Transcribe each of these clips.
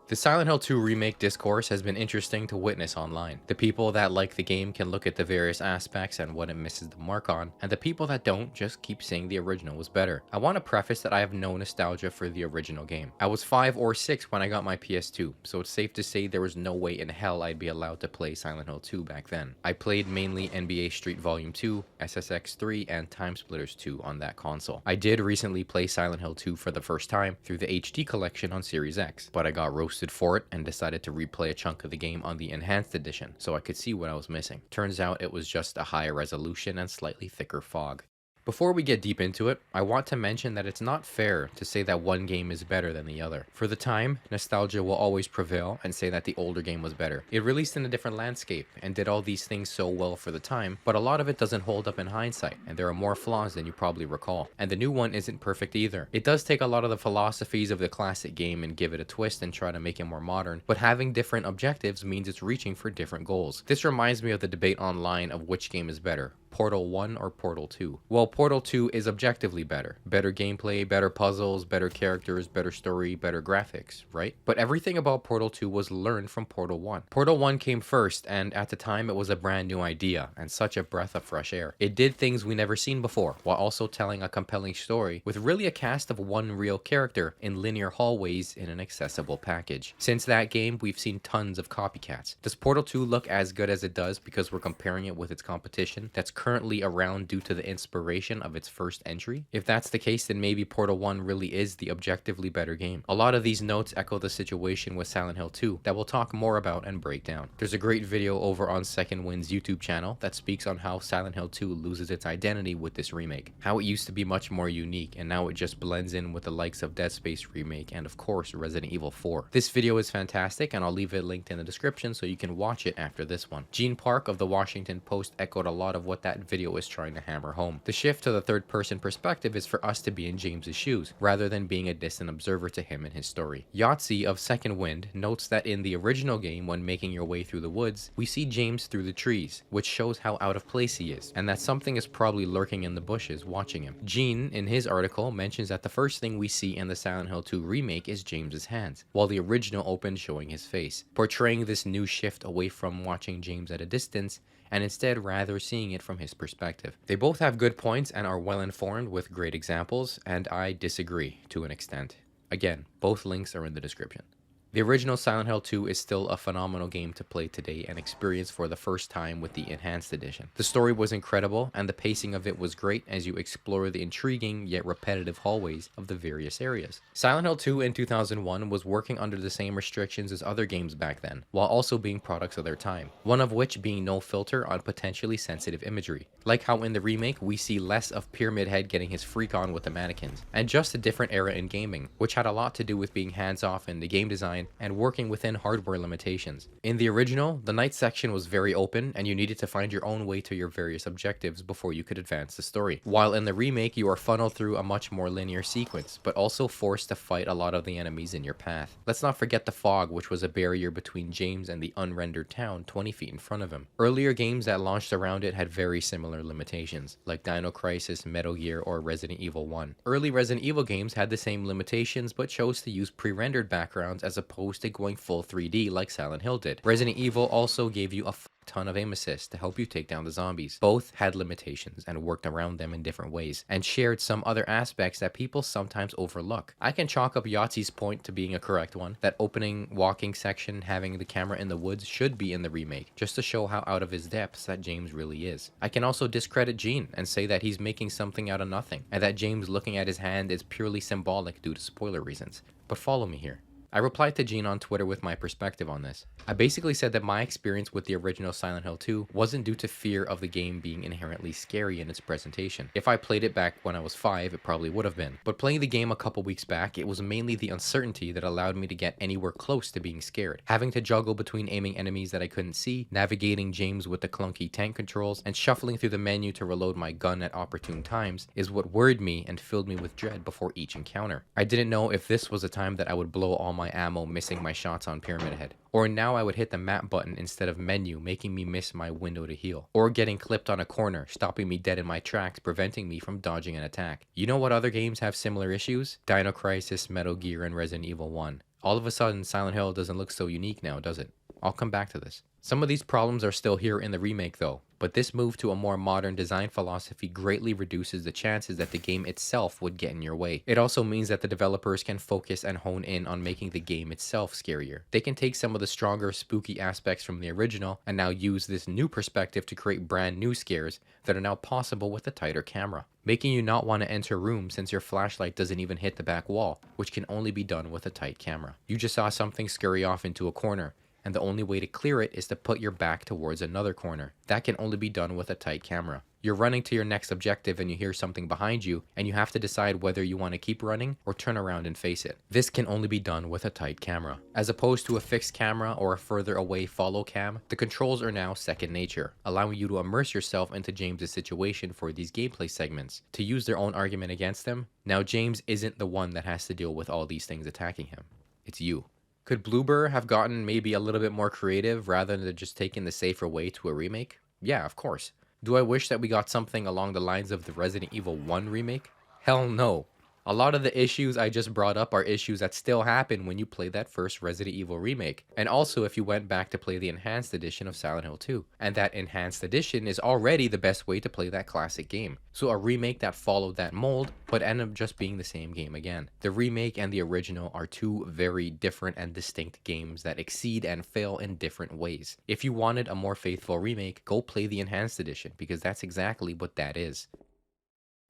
The Silent Hill 2 remake discourse has been interesting to witness online. The people that like the game can look at the various aspects and what it misses the mark on, and the people that don't just keep saying the original was better. I want to preface that I have no nostalgia for the original game. I was 5 or 6 when I got my PS2, so it's safe to say there was no way in hell I'd be allowed to play Silent Hill 2 back then. I played mainly NBA Street Volume 2, SSX 3, and Time Splitters 2 on that console. I did recently play Silent Hill 2 for the first time through the HD collection on Series X, but I got roasted for it and decided to replay a chunk of the game on the enhanced edition so I could see what I was missing. Turns out it was just a higher resolution and slightly thicker fog. Before we get deep into it, I want to mention that it's not fair to say that one game is better than the other. For the time, nostalgia will always prevail and say that the older game was better. It released in a different landscape and did all these things so well for the time, but a lot of it doesn't hold up in hindsight, and there are more flaws than you probably recall. And the new one isn't perfect either. It does take a lot of the philosophies of the classic game and give it a twist and try to make it more modern, but having different objectives means it's reaching for different goals. This reminds me of the debate online of which game is better, Portal 1 or Portal 2. Well, Portal 2 is objectively better. Better gameplay, better puzzles, better characters, better story, better graphics, right? But everything about Portal 2 was learned from Portal 1. Portal 1 came first, and at the time it was a brand new idea, and such a breath of fresh air. It did things we never seen before, while also telling a compelling story with really a cast of one real character in linear hallways in an accessible package. Since that game, we've seen tons of copycats. Does Portal 2 look as good as it does because we're comparing it with its competition that's currently around due to the inspiration of its first entry? If that's the case, then maybe Portal 1 really is the objectively better game. A lot of these notes echo the situation with Silent Hill 2 that we'll talk more about and break down. There's a great video over on Second Wind's YouTube channel that speaks on how Silent Hill 2 loses its identity with this remake, how it used to be much more unique and now it just blends in with the likes of Dead Space Remake and of course Resident Evil 4. This video is fantastic and I'll leave it linked in the description so you can watch it after this one. Gene Park of the Washington Post echoed a lot of what that video is trying to hammer home. The shift to the third-person perspective is for us to be in James's shoes, rather than being a distant observer to him and his story. Yahtzee of Second Wind notes that in the original game, when making your way through the woods, we see James through the trees, which shows how out of place he is, and that something is probably lurking in the bushes watching him. Gene, in his article, mentions that the first thing we see in the Silent Hill 2 remake is James's hands, while the original opens showing his face, portraying this new shift away from watching James at a distance and instead rather seeing it from his perspective. They both have good points and are well informed with great examples, and I disagree to an extent. Again, both links are in the description. The original Silent Hill 2 is still a phenomenal game to play today and experience for the first time with the Enhanced Edition. The story was incredible and the pacing of it was great as you explore the intriguing yet repetitive hallways of the various areas. Silent Hill 2 in 2001 was working under the same restrictions as other games back then, while also being products of their time, one of which being no filter on potentially sensitive imagery. Like how in the remake we see less of Pyramid Head getting his freak on with the mannequins, and just a different era in gaming, which had a lot to do with being hands-off in the game design and working within hardware limitations. In the original, the night section was very open and you needed to find your own way to your various objectives before you could advance the story. While in the remake, you are funneled through a much more linear sequence, but also forced to fight a lot of the enemies in your path. Let's not forget the fog, which was a barrier between James and the unrendered town 20 feet in front of him. Earlier games that launched around it had very similar limitations, like Dino Crisis, Metal Gear, or Resident Evil 1. Early Resident Evil games had the same limitations, but chose to use pre-rendered backgrounds as opposed to going full 3D like Silent Hill did. Resident Evil also gave you a ton of aim assist to help you take down the zombies. Both had limitations and worked around them in different ways, and shared some other aspects that people sometimes overlook. I can chalk up Yahtzee's point to being a correct one, that opening walking section having the camera in the woods should be in the remake, just to show how out of his depths that James really is. I can also discredit Gene and say that he's making something out of nothing, and that James looking at his hand is purely symbolic due to spoiler reasons. But follow me here. I replied to Gene on Twitter with my perspective on this. I basically said that my experience with the original Silent Hill 2 wasn't due to fear of the game being inherently scary in its presentation. If I played it back when I was 5, it probably would have been. But playing the game a couple weeks back, it was mainly the uncertainty that allowed me to get anywhere close to being scared. Having to juggle between aiming enemies that I couldn't see, navigating James with the clunky tank controls, and shuffling through the menu to reload my gun at opportune times is what worried me and filled me with dread before each encounter. I didn't know if this was a time that I would blow all my ammo missing my shots on Pyramid Head, or now I would hit the map button instead of menu, making me miss my window to heal, or getting clipped on a corner, stopping me dead in my tracks, preventing me from dodging an attack. You know what other games have similar issues? Dino Crisis, Metal Gear, and Resident Evil 1. All of a sudden, Silent Hill doesn't look so unique now, does it? I'll come back to this. Some of these problems are still here in the remake though, but this move to a more modern design philosophy greatly reduces the chances that the game itself would get in your way. It also means that the developers can focus and hone in on making the game itself scarier. They can take some of the stronger spooky aspects from the original and now use this new perspective to create brand new scares that are now possible with a tighter camera, making you not want to enter a room since your flashlight doesn't even hit the back wall, which can only be done with a tight camera. You just saw something scurry off into a corner, and the only way to clear it is to put your back towards another corner. That can only be done with a tight camera. You're running to your next objective and you hear something behind you, and you have to decide whether you want to keep running or turn around and face it. This can only be done with a tight camera. As opposed to a fixed camera or a further away follow cam, the controls are now second nature, allowing you to immerse yourself into James's situation for these gameplay segments. To use their own argument against them, now James isn't the one that has to deal with all these things attacking him. It's you. Could Bloober have gotten maybe a little bit more creative rather than just taking the safer way to a remake? Yeah, of course. Do I wish that we got something along the lines of the Resident Evil 1 remake? Hell no. A lot of the issues I just brought up are issues that still happen when you play that first Resident Evil remake, and also if you went back to play the enhanced edition of Silent Hill 2. And that enhanced edition is already the best way to play that classic game. So a remake that followed that mold would end up just being the same game again. The remake and the original are two very different and distinct games that exceed and fail in different ways. If you wanted a more faithful remake, go play the enhanced edition, because that's exactly what that is.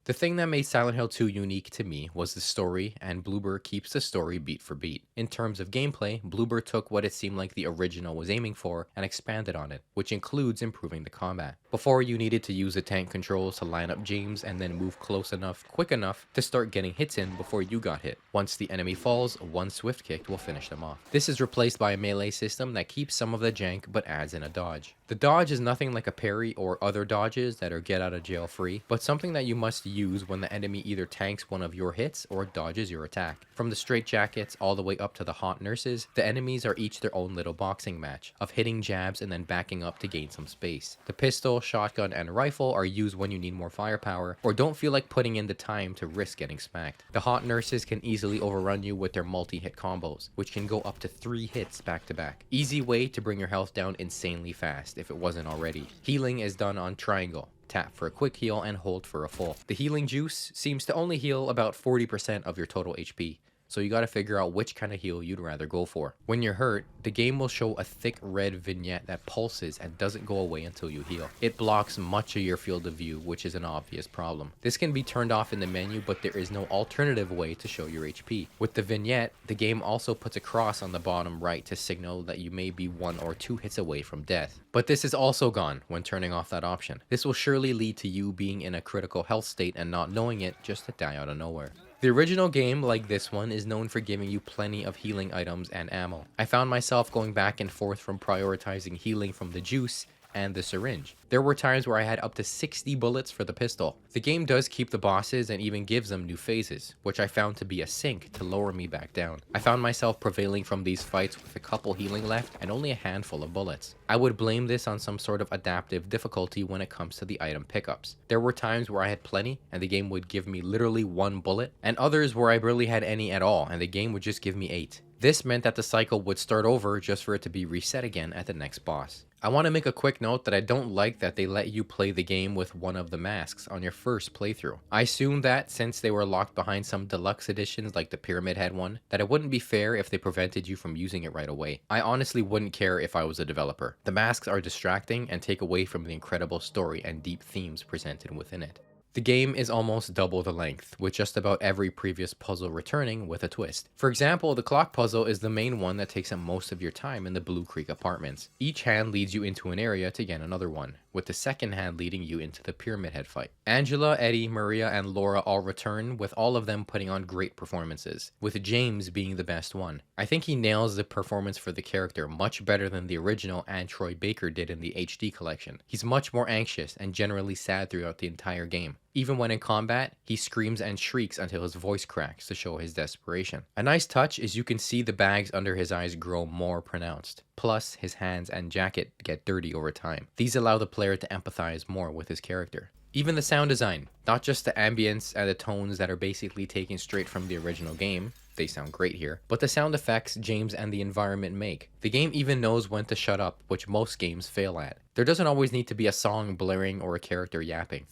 The thing that made Silent Hill 2 unique to me was the story, and Bloober keeps the story beat for beat. In terms of gameplay, Bloober took what it seemed like the original was aiming for and expanded on it, which includes improving the combat. Before, you needed to use the tank controls to line up James and then move close enough, quick enough to start getting hits in before you got hit. Once the enemy falls, one swift kick will finish them off. This is replaced by a melee system that keeps some of the jank but adds in a dodge. The dodge is nothing like a parry or other dodges that are get out of jail free, but something that you must use when the enemy either tanks one of your hits or dodges your attack. From the straitjackets all the way up to the hot nurses, the enemies are each their own little boxing match of hitting jabs and then backing up to gain some space. The pistol, shotgun, and rifle are used when you need more firepower or don't feel like putting in the time to risk getting smacked. The hot nurses can easily overrun you with their multi-hit combos, which can go up to 3 hits back to back. Easy way to bring your health down insanely fast if it wasn't already. Healing is done on triangle. Tap for a quick heal and hold for a full. The healing juice seems to only heal about 40% of your total HP, so you gotta figure out which kind of heal you'd rather go for. When you're hurt, the game will show a thick red vignette that pulses and doesn't go away until you heal. It blocks much of your field of view, which is an obvious problem. This can be turned off in the menu, but there is no alternative way to show your HP. With the vignette, the game also puts a cross on the bottom right to signal that you may be 1 or 2 hits away from death. But this is also gone when turning off that option. This will surely lead to you being in a critical health state and not knowing it just to die out of nowhere. The original game, like this one, is known for giving you plenty of healing items and ammo. I found myself going back and forth from prioritizing healing from the juice and the syringe. There were times where I had up to 60 bullets for the pistol. The game does keep the bosses and even gives them new phases, which I found to be a sink to lower me back down. I found myself prevailing from these fights with a couple healing left and only a handful of bullets. I would blame this on some sort of adaptive difficulty when it comes to the item pickups. There were times where I had plenty and the game would give me literally 1 bullet, and others where I barely had any at all and the game would just give me 8. This meant that the cycle would start over just for it to be reset again at the next boss. I want to make a quick note that I don't like that they let you play the game with one of the masks on your first playthrough. I assume that since they were locked behind some deluxe editions like the Pyramid Head one, that it wouldn't be fair if they prevented you from using it right away. I honestly wouldn't care if I was a developer. The masks are distracting and take away from the incredible story and deep themes presented within it. The game is almost double the length, with just about every previous puzzle returning with a twist. For example, the clock puzzle is the main one that takes up most of your time in the Blue Creek apartments. Each hand leads you into an area to get another one, with the second hand leading you into the Pyramid Head fight. Angela, Eddie, Maria, and Laura all return, with all of them putting on great performances, with James being the best one. I think he nails the performance for the character much better than the original and Troy Baker did in the HD collection. He's much more anxious and generally sad throughout the entire game. Even when in combat, he screams and shrieks until his voice cracks to show his desperation. A nice touch is you can see the bags under his eyes grow more pronounced. Plus, his hands and jacket get dirty over time. These allow the player to empathize more with his character. Even the sound design, not just the ambience and the tones that are basically taken straight from the original game. they sound great here, but the sound effects James and the environment make. The game even knows when to shut up, which most games fail at. There doesn't always need to be a song blaring or a character yapping.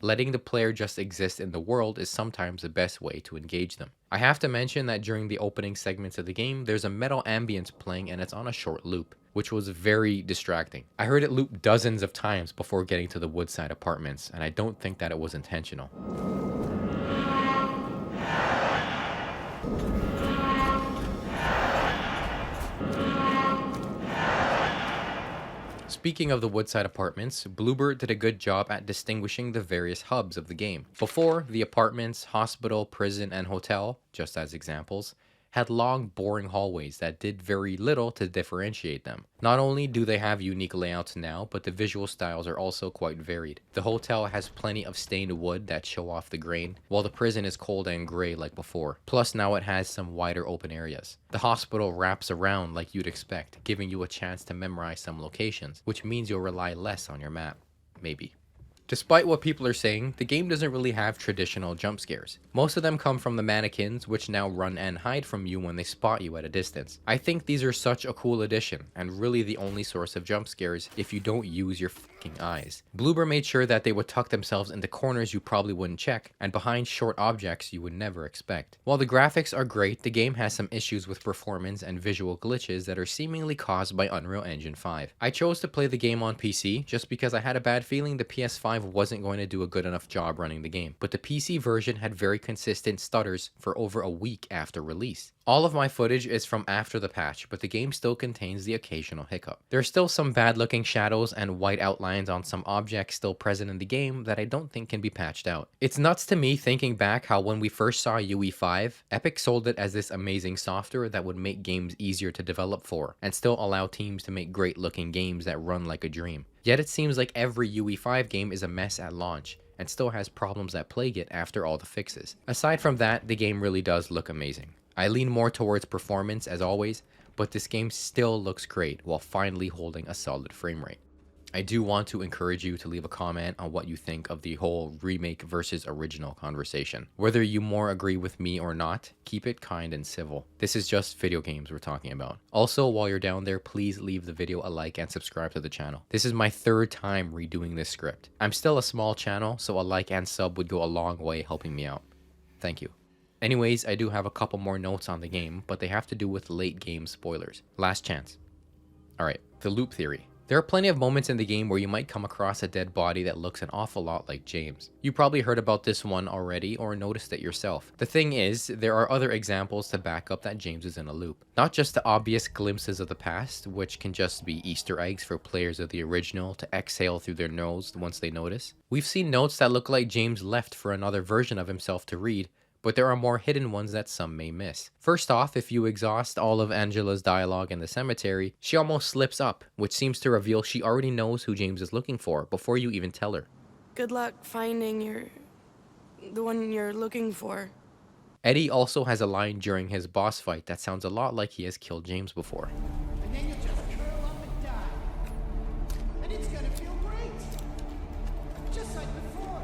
Letting the player just exist in the world is sometimes the best way to engage them. I have to mention that during the opening segments of the game, there's a metal ambience playing and it's on a short loop, which was very distracting. I heard it loop dozens of times before getting to the Woodside Apartments, and I don't think that it was intentional. Speaking of the Woodside Apartments, Bloober did a good job at distinguishing the various hubs of the game. Before, the apartments, hospital, prison, and hotel, just as examples, had long, boring hallways that did very little to differentiate them. Not only do they have unique layouts now, but the visual styles are also quite varied. The hotel has plenty of stained wood that show off the grain, while the prison is cold and gray like before. Plus now it has some wider open areas. The hospital wraps around like you'd expect, giving you a chance to memorize some locations, which means you'll rely less on your map. Maybe. Despite what people are saying, the game doesn't really have traditional jump scares. Most of them come from the mannequins, which now run and hide from you when they spot you at a distance. I think these are such a cool addition, and really the only source of jump scares if you don't use your fucking eyes. Bloober made sure that they would tuck themselves into corners you probably wouldn't check, and behind short objects you would never expect. While the graphics are great, the game has some issues with performance and visual glitches that are seemingly caused by Unreal Engine 5. I chose to play the game on PC just because I had a bad feeling the PS5 wasn't going to do a good enough job running the game, but the PC version had very consistent stutters for over a week after release. All of my footage is from after the patch, but the game still contains the occasional hiccup. There are still some bad looking shadows and white outlines on some objects still present in the game that I don't think can be patched out. It's nuts to me thinking back how when we first saw UE5, Epic sold it as this amazing software that would make games easier to develop for, and still allow teams to make great looking games that run like a dream. Yet it seems like every UE5 game is a mess at launch, and still has problems that plague it after all the fixes. Aside from that, the game really does look amazing. I lean more towards performance as always, but this game still looks great while finally holding a solid frame rate. I do want to encourage you to leave a comment on what you think of the whole remake versus original conversation. Whether you more agree with me or not, keep it kind and civil. This is just video games we're talking about. Also, while you're down there, please leave the video a like and subscribe to the channel. This is my third time redoing this script. I'm still a small channel, so a like and sub would go a long way helping me out. Thank you. Anyways, I do have a couple more notes on the game, but they have to do with late game spoilers. Last chance. Alright, the loop theory. There are plenty of moments in the game where you might come across a dead body that looks an awful lot like James. You probably heard about this one already or noticed it yourself. The thing is, there are other examples to back up that James is in a loop. Not just the obvious glimpses of the past, which can just be Easter eggs for players of the original to exhale through their nose once they notice. We've seen notes that look like James left for another version of himself to read, but there are more hidden ones that some may miss. First off, if you exhaust all of Angela's dialogue in the cemetery, she almost slips up, which seems to reveal she already knows who James is looking for before you even tell her. Good luck finding the one you're looking for. Eddie also has a line during his boss fight that sounds a lot like he has killed James before. And then you just curl up and die. And it's gonna feel great. Just like before.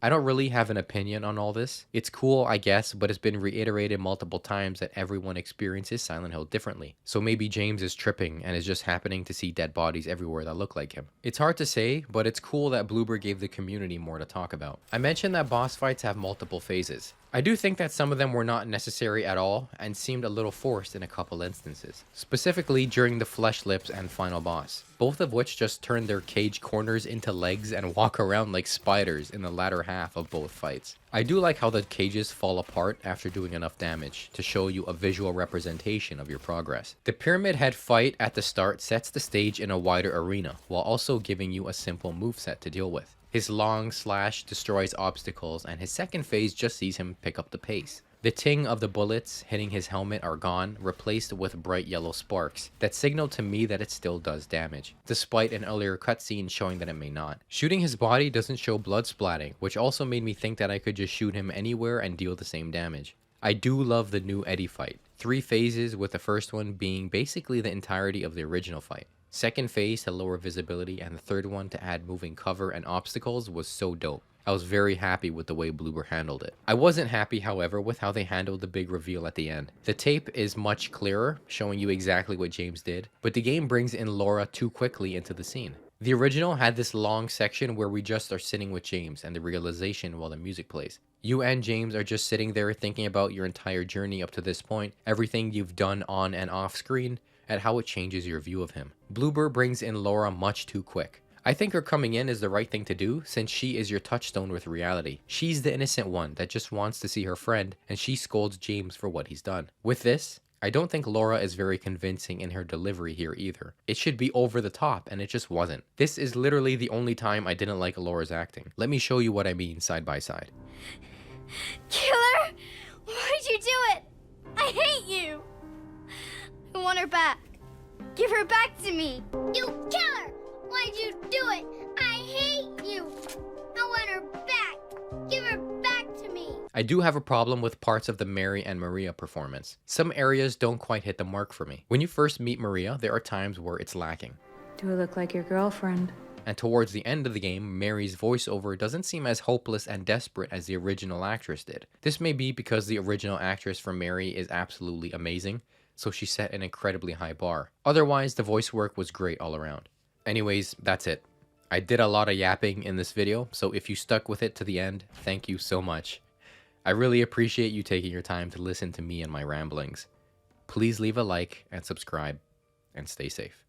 I don't really have an opinion on all this. It's cool, I guess, but it's been reiterated multiple times that everyone experiences Silent Hill differently. So maybe James is tripping and is just happening to see dead bodies everywhere that look like him. It's hard to say, but it's cool that Bloober gave the community more to talk about. I mentioned that boss fights have multiple phases. I do think that some of them were not necessary at all and seemed a little forced in a couple instances. Specifically during the Flesh Lips and final boss, both of which just turn their cage corners into legs and walk around like spiders in the latter half of both fights. I do like how the cages fall apart after doing enough damage to show you a visual representation of your progress. The Pyramid Head fight at the start sets the stage in a wider arena while also giving you a simple moveset to deal with. His long slash destroys obstacles, and his second phase just sees him pick up the pace. The ting of the bullets hitting his helmet are gone, replaced with bright yellow sparks that signal to me that it still does damage, despite an earlier cutscene showing that it may not. Shooting his body doesn't show blood splatting, which also made me think that I could just shoot him anywhere and deal the same damage. I do love the new Eddie fight. 3 phases, with the first one being basically the entirety of the original fight. Second phase to lower visibility, and the third one to add moving cover and obstacles was so dope. I was very happy with the way Bloober handled it. I wasn't happy, however, with how they handled the big reveal at the end. The tape is much clearer, showing you exactly what James did, but the game brings in Laura too quickly into the scene. The original had this long section where we just are sitting with James and the realization while the music plays. You and James are just sitting there thinking about your entire journey up to this point, everything you've done on and off screen, and how it changes your view of him. Bloober brings in Laura much too quick. I think her coming in is the right thing to do, since she is your touchstone with reality. She's the innocent one that just wants to see her friend, and she scolds James for what he's done. With this, I don't think Laura is very convincing in her delivery here either. It should be over the top, and it just wasn't. This is literally the only time I didn't like Laura's acting. Let me show you what I mean side by side. Killer! Why'd you do it? I hate you! I want her back. Give her back to me. You killer! Why'd you do it? I hate you! I want her back. Give her back to me. I do have a problem with parts of the Mary and Maria performance. Some areas don't quite hit the mark for me. When you first meet Maria, there are times where it's lacking. Do I look like your girlfriend? And towards the end of the game, Mary's voiceover doesn't seem as hopeless and desperate as the original actress did. This may be because the original actress for Mary is absolutely amazing, so she set an incredibly high bar. Otherwise, the voice work was great all around. Anyways, that's it. I did a lot of yapping in this video, so if you stuck with it to the end, thank you so much. I really appreciate you taking your time to listen to me and my ramblings. Please leave a like and subscribe, and stay safe.